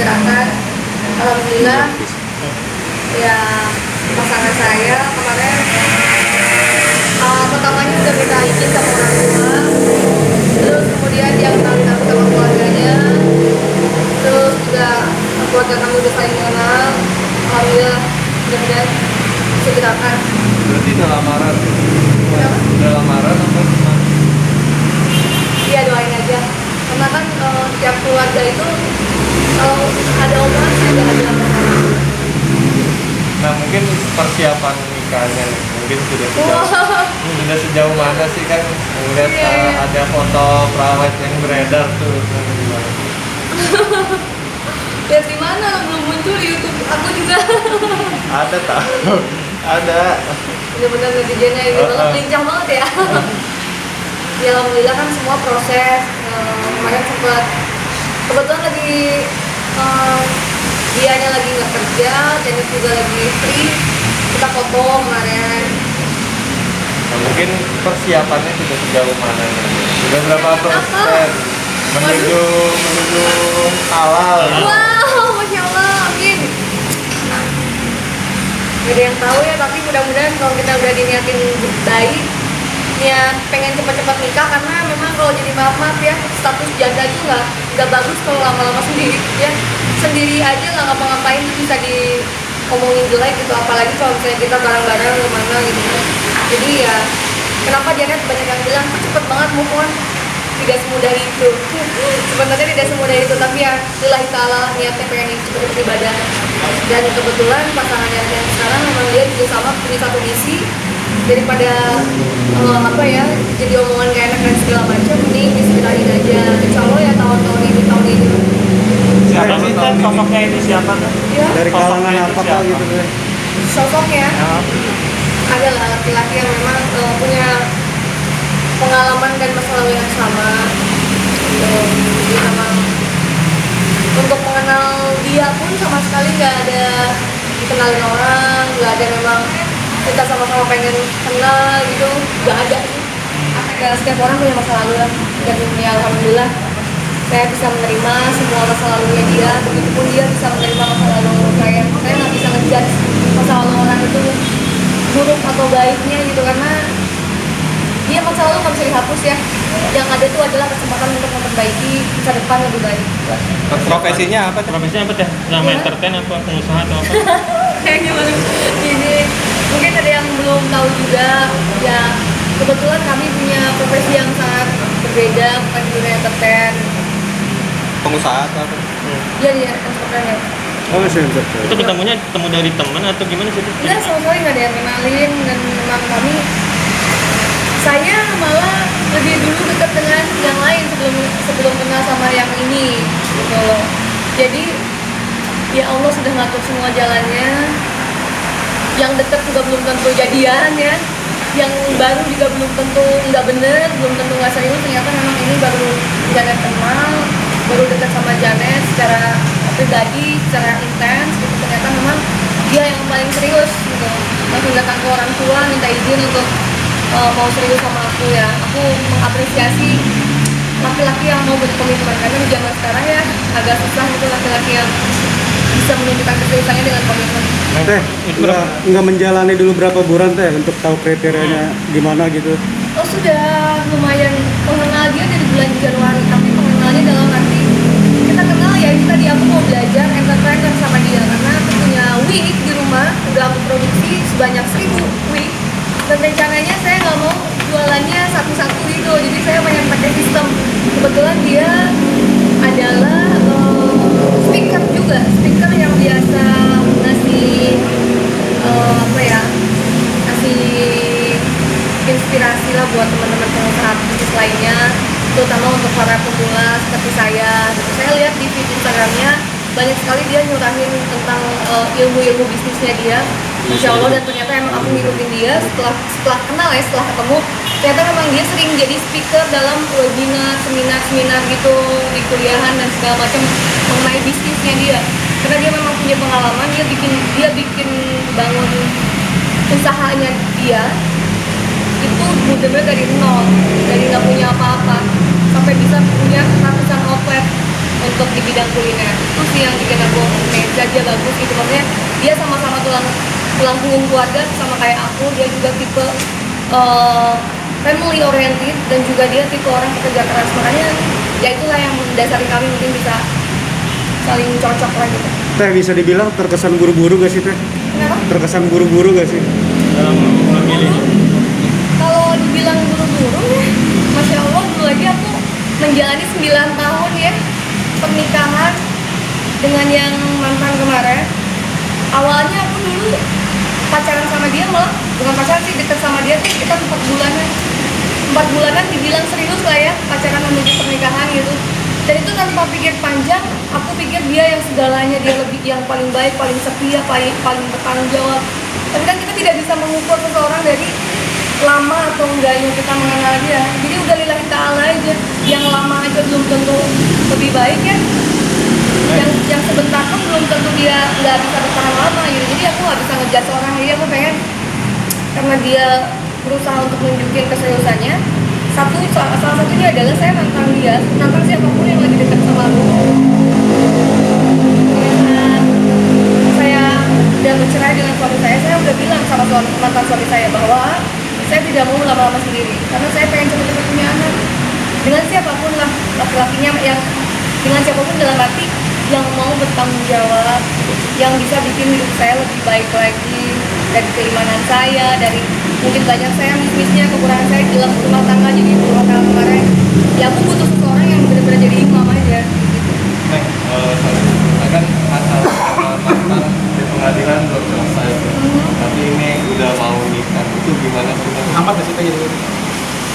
pergerakan. Alhamdulillah ya pasangan saya kemarin pertamanya udah minta izin sama orang tua, terus kemudian dia kenalin aku sama keluarganya, terus juga keluarga kami udah saling mengenal. Alhamdulillah mudah-mudahan segerakan. Berarti udah lamaran? Kenapa? Udah lamaran apa gimana? Iya, doain aja karena kan tiap keluarga itu ada omongan sih udah ada lamaran. Nah mungkin persiapan nikahnya nih, mungkin sudah sejauh mana sih kan melihat ada foto perawat yang beredar tuh gimana? Lihat di mana belum muncul di YouTube aku juga. Ada tahu? Ada. Bener-bener netizennya ini banget lincah banget ya. Ya alhamdulillah kan semua proses. Kemarin sempat kebetulan lagi dianya lagi nggak kerja, Janet juga lagi free. Kita foto kemarin. Nah, mungkin persiapannya sudah sejauh mana nih? Sudah berapa persen? Menuju halal. Wow, masya Allah, amin. Gak ada yang tahu ya, tapi mudah-mudahan kalau kita udah diniatin baik, niat pengen cepat-cepat nikah, karena memang kalau jadi maaf ya status janda itu nggak bagus kalau lama-lama sendiri ya. Sendiri aja nggak ngapa-ngapain tuh bisa diomongin jelek gitu, apalagi kalau misalnya kita bareng-bareng kemana gitu. Jadi ya kenapa Janet banyak yang bilang cepet banget move on, tidak semudah itu. Sebenarnya tidak semudah itu, tapi ya lillahi ta'ala niatnya pengen cepet-cepet ibadah. Dan kebetulan pasangan yang sekarang memang dia juga sama punya satu misi, daripada jadi omongan gak enak dan segala macam, mending bismillahin aja. Insya Allah ya tahun ini Siapa sih Teh? Sosoknya ini siapa Teh? ya, Dari kalangan apa kok gitu deh? sosoknya adalah laki-laki yang memang punya pengalaman dan masa lalu yang sama gitu. Jadi memang untuk mengenal dia pun sama sekali nggak ada dikenalin orang, nggak ada memang kita sama-sama pengen kenal gitu, nggak ada sih. Ya, setiap orang punya masa lalu lah, dan ya alhamdulillah saya bisa menerima semua masa lalunya dia, begitupun dia bisa menerima masa lalu saya. Saya nggak bisa ngejudge masa lalu orang itu buruk atau baiknya gitu, karena dia masa lalu nggak bisa dihapus ya. Yang ada itu adalah kesempatan untuk memperbaiki masa depan lebih baik. Profesinya apa? Profesinya apa Teh? Nama entertain apa? Pengusaha atau apa? Kayaknya belum ini, mungkin ada yang belum tahu juga ya. Kebetulan kami punya profesi yang sangat berbeda, bukan di dunia entertain. Pengusaha atau apa? Iya, dia entertain ya. Oh, masih enggak. Itu ketemunya dari teman atau gimana sih? Enggak, sama sekali nggak ada yang kenalin, dan memang saya malah lebih dulu dekat dengan yang lain sebelum kenal sama yang ini gitu loh. Jadi ya Allah sudah ngatur semua jalannya. Yang dekat juga belum tentu jadian ya, yang baru juga belum tentu nggak bener, belum tentu nggak serius. Ternyata memang ini baru Janet kenal, baru dekat sama Janet secara pribadi, secara intens gitu. Ternyata memang dia yang paling serius gitu, langsung datang ke orang tua minta izin untuk mau serius sama aku ya. Aku mengapresiasi laki-laki yang mau berkomitmen, karena di zaman sekarang ya agak susah itu laki-laki yang bisa menunjukkan keseriusannya dengan komitmen. Teh, nggak menjalani dulu berapa bulan Teh untuk tahu kriterianya gimana gitu? Oh sudah lumayan mengenal dia dari bulan Januari, tapi mengenalnya dalam arti kita kenal ya, itu tadi aku mau belajar entertainer sama dia, karena aku punya wig di rumah, udah aku produksi sebanyak 1000 wig, dan rencananya saya nggak mau jualannya satu-satu gitu, jadi saya banyak pakai sistem. Kebetulan dia adalah speaker yang biasa ngasih ngasih inspirasi lah buat teman-teman pengusaha bisnis lainnya, terutama untuk para pemula seperti saya. Saya lihat di feed Instagramnya banyak sekali dia nyurahin tentang ilmu-ilmu bisnisnya dia, Masya Allah. Dan ternyata emang aku ngikutin dia setelah kenal ya, setelah ketemu, ternyata memang dia sering jadi speaker dalam webinar, seminar gitu di kuliahan dan segala macam mengenai bisnisnya dia. Karena dia memang punya pengalaman, dia bikin bangun usahanya dia itu benar-benar dari nol, dari nggak punya apa-apa sampai bisa punya ratusan outlet untuk di bidang kuliner. Itu sih yang bikin aku amazed, dia bagus gitu. Maksudnya dia sama-sama tulang punggung keluarga sama kayak aku. Dia juga tipe family oriented dan juga dia tipe orang pekerja keras. Makanya ya itulah yang mendasari kami mungkin bisa saling cocok lah gitu. Teh, bisa dibilang terkesan buru-buru gak sih Teh? Kenapa? Terkesan buru-buru gak sih? Dalam memilih. Kalau dibilang buru-buru ya, Masya Allah dulu aja aku menjalani 9 tahun ya pernikahan dengan yang mantan kemarin. Awalnya aku dulu pacaran sama dia, malah bukan pacaran sih, deket sama dia tuh kita 4 bulanan. 4 bulanan dibilang serius lah ya, pacaran menuju pernikahan gitu. Dan itu tanpa pikir panjang, aku pikir dia yang segalanya, dia lebih yang paling baik, paling setia, paling bertanggung jawab. Tapi kan kita tidak bisa mengukur seseorang dari lama atau enggaknya kita mengenal dia. Jadi udah lillahi ta'ala aja, yang lama aja belum tentu lebih baik ya. Yang sebentar pun belum tentu dia nggak bisa bertahan lama gitu. Jadi aku nggak bisa ngejudge orang. Jadi aku pengen, karena dia berusaha untuk menunjukin keseriusannya, salah satunya adalah saya nantang dia, nantang siapapun yang lagi dekat sama aku. Karena saya udah bercerai dengan suami saya udah bilang sama mantan suami saya bahwa saya tidak mau lama-lama sendiri, karena saya pengen cepet-cepet punya anak dengan siapapun lah, laki-lakinya, yang dengan siapapun dalam arti yang mau bertanggung jawab, yang bisa bikin hidup saya lebih baik lagi, dari keimanan saya, dari mungkin banyak saya miss-missnya, kekurangan saya dalam rumah tangga, jadi ibu rumah tangga kemarin. Ya aku butuh seseorang yang benar-benar jadi imam aja gitu. Kan masalah sama mantan di pengadilan belum selesai, tapi ini udah mau nikah, itu gimana sih? Amat sih kayak gitu.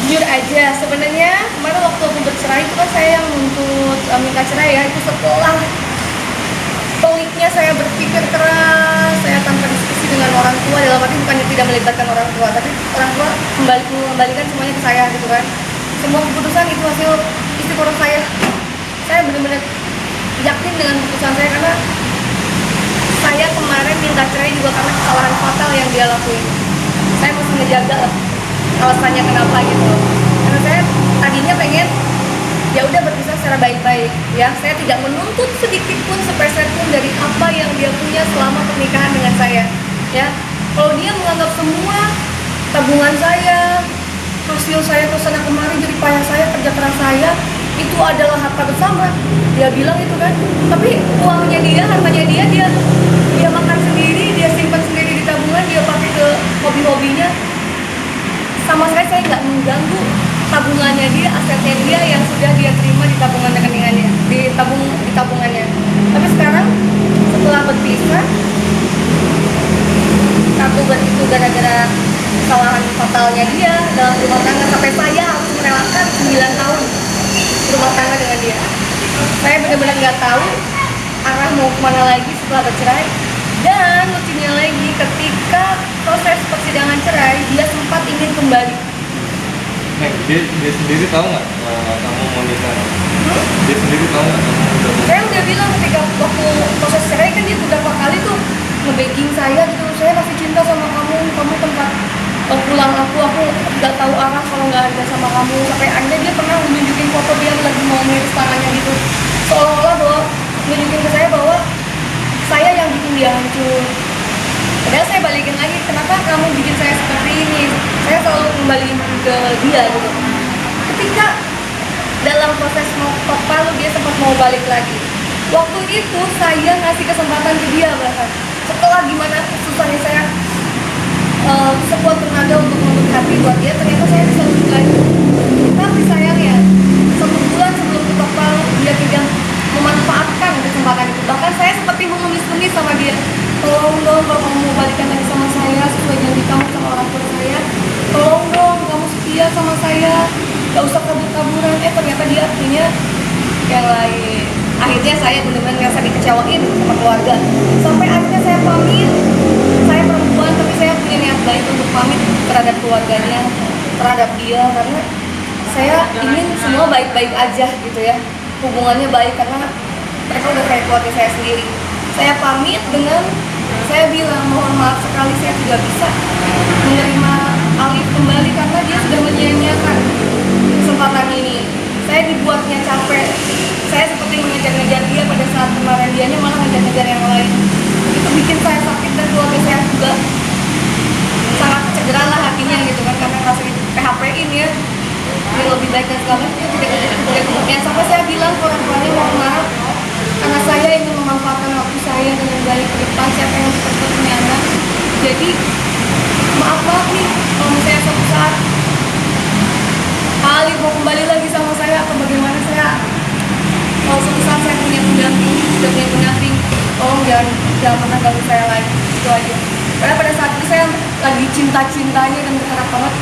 Jujur aja, sebenarnya kemarin waktu aku bercerai itu kan saya yang menuntut minta cerai ya, itu setelah peliknya saya berpikir keras, saya tanpa diskusi dengan orang tua, dalam arti bukan tidak melibatkan orang tua, tapi orang tua mengembalikan semuanya ke saya gitu kan. Semua keputusan itu hasil istiqoroh saya. Saya benar-benar yakin dengan keputusan saya, karena saya kemarin minta cerai juga karena kesalahan fatal yang dia lakuin. Saya masih ngejaga alasannya kenapa gitu. Karena saya tadinya pengen ya udah berpisah secara baik-baik ya. Saya tidak menuntut sedikit pun sepeser pun dari apa yang dia punya selama pernikahan dengan saya ya. Kalau dia menganggap semua tabungan saya, hasil saya kesana kemari, jerih payah saya, kerja keras saya itu adalah harta bersama, dia bilang itu kan. Tapi uangnya dia, hartanya dia makan sendiri, dia simpan sendiri di tabungan, dia pakai ke hobi-hobinya. Sama saya nggak mengganggu tabungannya dia, asetnya dia yang sudah dia terima di tabungan rekeningannya, di tabungannya. Tapi sekarang setelah berpisah, satu itu gara-gara kesalahan fatalnya dia dalam rumah tangga, sampai saya harus merelakan 9 tahun rumah tangga dengan dia. Saya benar-benar nggak tahu arah mau kemana lagi setelah bercerai. Dan lucunya lagi, ketika proses persidangan cerai, dia sempat ingin kembali. Dia sendiri tahu nggak kamu mau nikah? Dia sendiri tahu nggak kamu udah mau? Saya udah bilang ketika waktu proses cerai kan dia beberapa kali tuh nge-begging saya gitu, saya masih cinta sama kamu tempat pulang aku nggak tahu arah kalau nggak ada sama kamu. Sampai akhirnya dia pernah nunjukin foto dia lagi mau miris tangannya gitu, seolah-olah bahwa nunjukin ke saya bahwa saya yang bikin dia hancur. Padahal saya balikin lagi, kenapa kamu bikin saya seperti ini? Saya selalu kembali ke dia gitu. Ketika dalam proses mau ketok palu, dia sempat mau balik lagi. Waktu itu saya ngasih kesempatan ke dia, bahkan setelah gimana susahnya saya sekuat tenaga untuk menutup hati buat dia, ternyata saya bisa lebih lagi. Tapi sayangnya 1 bulan sebelum ketok palu, dia tidak memanfaatkan kesempatan itu. Bahkan saya seperti mengemis-ngemis sama dia, tolong dong kalau kamu mau balikan lagi sama saya sesuai janji kamu sama orang tua saya, tolong dong kamu setia sama saya, gak usah kabur-kaburan. Ternyata dia punya yang lain. Akhirnya saya benar-benar ngerasa dikecewain sama keluarga, sampai akhirnya saya pamit. Saya perempuan tapi saya punya niat baik untuk pamit terhadap keluarganya, terhadap dia, karena saya ingin semua baik-baik aja gitu ya, hubungannya baik, karena mereka udah kayak keluarga saya sendiri. Saya pamit dengan saya bilang mohon maaf sekali saya tidak bisa menerima Alif kembali karena dia sudah menyia-nyiakan kesempatan ini. Saya dibuatnya capek, saya seperti mengejar segala macam itu tidak kemudian sampai saya bilang ke orang tuanya mohon maaf karena saya ingin memanfaatkan waktu saya dengan baik ke depan, saya pengen seperti punya anak, jadi maaf banget nih kalau misalnya suatu saat Pak Ali mau kembali lagi sama saya atau bagaimana, saya kalau suatu saat saya punya pendamping, sudah punya pendamping, tolong jangan pernah ganggu saya lagi, itu aja. Karena pada saat itu saya lagi cinta-cintanya dan berharap banget